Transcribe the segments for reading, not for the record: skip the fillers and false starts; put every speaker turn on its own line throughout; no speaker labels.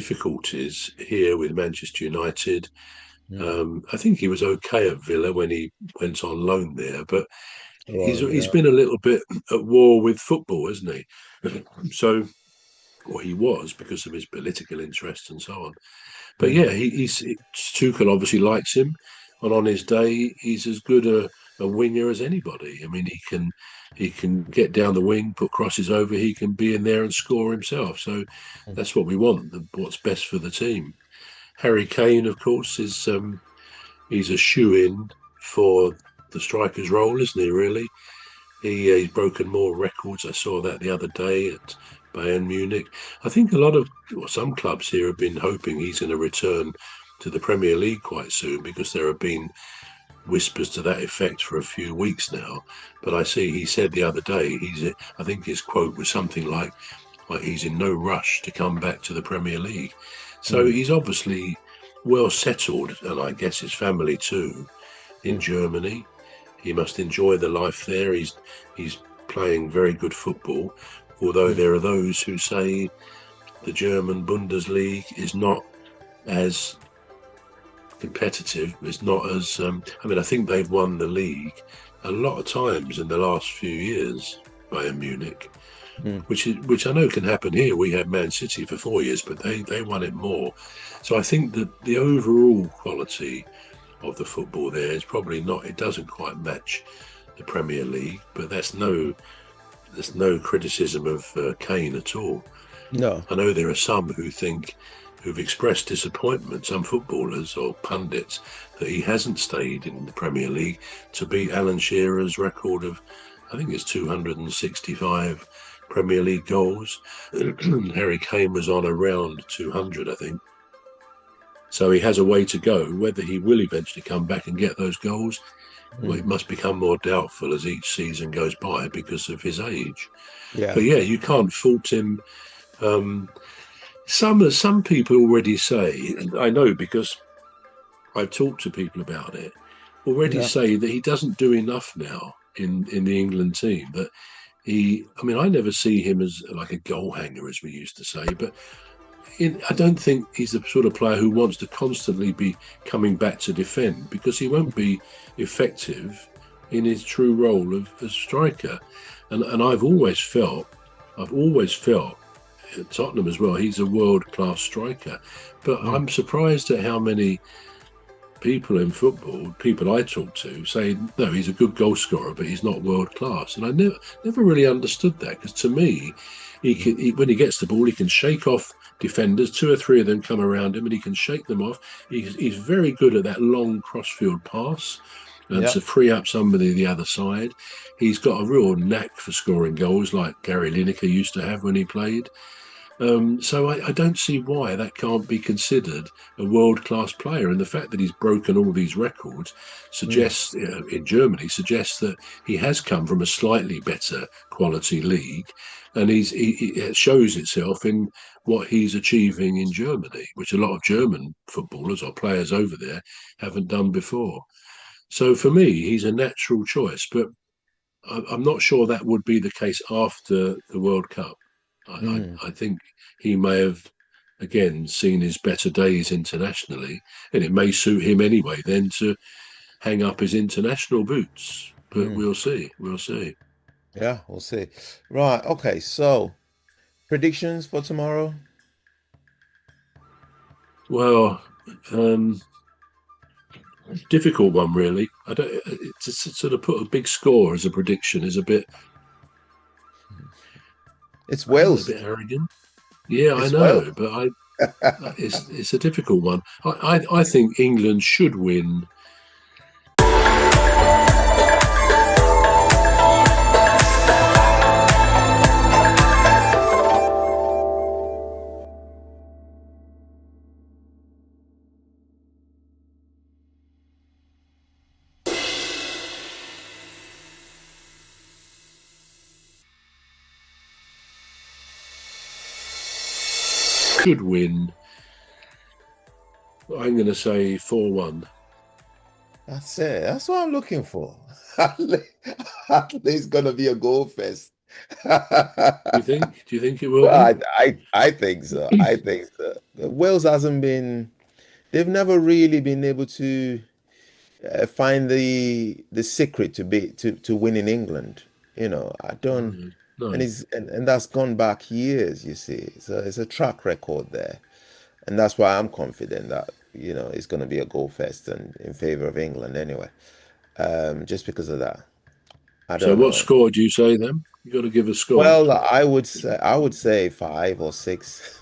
difficulties here with Manchester United.
Mm.
I think he was okay at Villa when he went on loan there, but he's
Yeah.
been a little bit at war with football, isn't he? So, or he was, because of his political interests and so on. But
Mm.
yeah, Tuchel obviously likes him, and on his day, he's as good a winger as anybody. I mean, he can get down the wing, put crosses over. He can be in there and score himself. So
Mm.
that's what we want. What's best for the team. Harry Kane, of course, is he's a shoe-in for the striker's role, isn't he? Really, he's broken more records. I saw that the other day at Bayern Munich. I think some clubs here have been hoping he's going to return to the Premier League quite soon, because there have been whispers to that effect for a few weeks now. But I see he said the other day, I think his quote was something like he's in no rush to come back to the Premier League. So
Mm.
he's obviously well settled, and I guess his family too, in Germany. He must enjoy the life there. He's playing very good football, although there are those who say the German Bundesliga is not as competitive. It's not as I think they've won the league a lot of times in the last few years, Bayern Munich, which I know can happen here. We had Man City for 4 years, but they won it more. So I think that the overall quality of the football there is probably not. It doesn't quite match the Premier League, but there's no criticism of Kane at all.
No.
I know there are some who've expressed disappointment, some footballers or pundits, that he hasn't stayed in the Premier League to beat Alan Shearer's record of, I think it's 265 Premier League goals. Harry Kane was on around 200, I think. So he has a way to go. Whether he will eventually come back and get those goals, well, it must become more doubtful as each season goes by because of his age.
Yeah.
But yeah, you can't fault him. Some people already say, and I know because I've talked to people about it, already say that he doesn't do enough now in the England team. That I never see him as like a goal hanger, as we used to say, but I don't think he's the sort of player who wants to constantly be coming back to defend, because he won't be effective in his true role of a striker. And I've always felt at Tottenham as well, he's a world-class striker. But I'm surprised at how many people in football, people I talk to, say, no, he's a good goal scorer, but he's not world-class. And I never really understood that, because to me, when he gets the ball, he can shake off defenders. 2 or 3 of them come around him and he can shake them off. He's very good at that long crossfield pass and to free up somebody the other side. He's got a real knack for scoring goals, like Gary Lineker used to have when he played. So I don't see why that can't be considered a world-class player. And the fact that he's broken all these records suggests, in Germany, suggests that he has come from a slightly better quality league. And it shows itself in what he's achieving in Germany, which a lot of German footballers or players over there haven't done before. So for me, he's a natural choice, but I'm not sure that would be the case after the World Cup. I think he may have, again, seen his better days internationally, and it may suit him anyway then to hang up his international boots. But we'll see. We'll see.
Yeah, we'll see. Right. Okay. So, predictions for tomorrow?
Well, difficult one, really. To sort of put a big score as a prediction is a bit.
It's Wales.
A bit arrogant. Yeah,
It's
I know,
Wales.
but it's a difficult one. I think England should win. Should win. I'm going to say 4-1.
That's it. That's what I'm looking for. At least it's going to be a goal fest.
Do you think? Do you think it will
Well,
be?
I think so. I think so. Wales hasn't been. They've never really been able to find the secret to win in England. I don't, and
No.
and that's gone back years. You see, so it's a track record there, and that's why I'm confident that it's going to be a goal fest and in favor of England anyway. Just because of that. I
So
don't
what
know.
score do you say then? You got to give a score.
Well, I would say 5 or 6.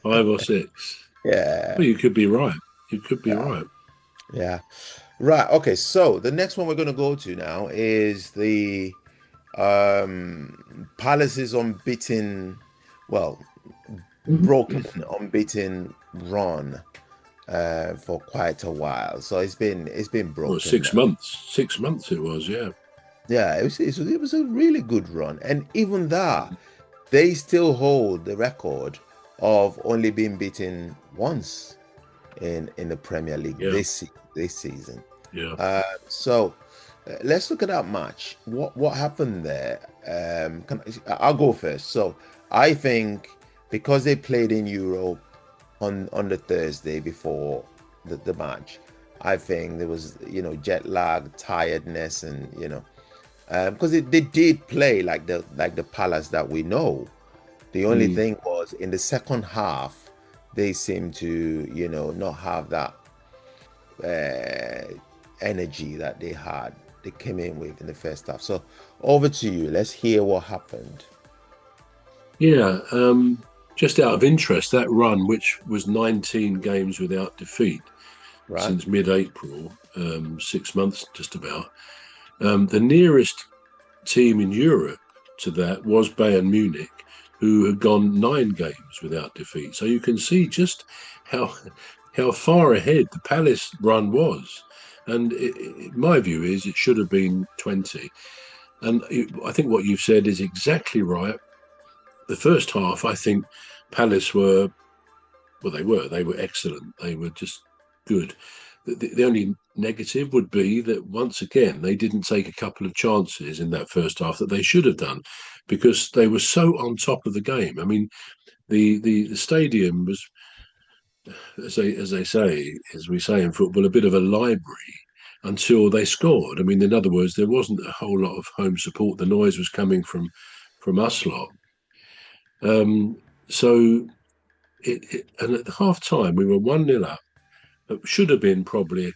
5 or 6.
Yeah,
Well, you could be right. You could be
yeah,
right.
yeah. Right. Okay. So the next one we're going to go to now is the Palace's unbeaten, well, broken unbeaten run for quite a while. So it's been
Well,
broken
six
now.
months. 6 months it was, yeah.
Yeah, it was a really good run, and even that they still hold the record of only being beaten once in the Premier League
Yeah,
this season.
yeah.
So let's look at that match. What happened there? I'll go first. So I think because they played in Europe on the Thursday before the match, I think there was jet lag, tiredness, and because they did play like the Palace that we know. The only
Mm.
thing was in the second half, they seemed to, not have that uh, energy that they came in with in the first half. So over to you. Let's hear what happened.
Yeah, just out of interest, that run, which was 19 games without defeat
Right?
since mid-April, 6 months just about, the nearest team in Europe to that was Bayern Munich, who had gone 9 games without defeat. So you can see just how how far ahead the Palace run was. And my view is it should have been 20. And I think what you've said is exactly right. The first half, I think Palace were, well, they were excellent. They were just good. The only negative would be that once again they didn't take a couple of chances in that first half that they should have done, because they were so on top of the game. I mean, the stadium was, as we say in football, a bit of a library until they scored. I mean, in other words, there wasn't a whole lot of home support. The noise was coming from us lot. So and at half time we were 1-0 up. It should have been probably.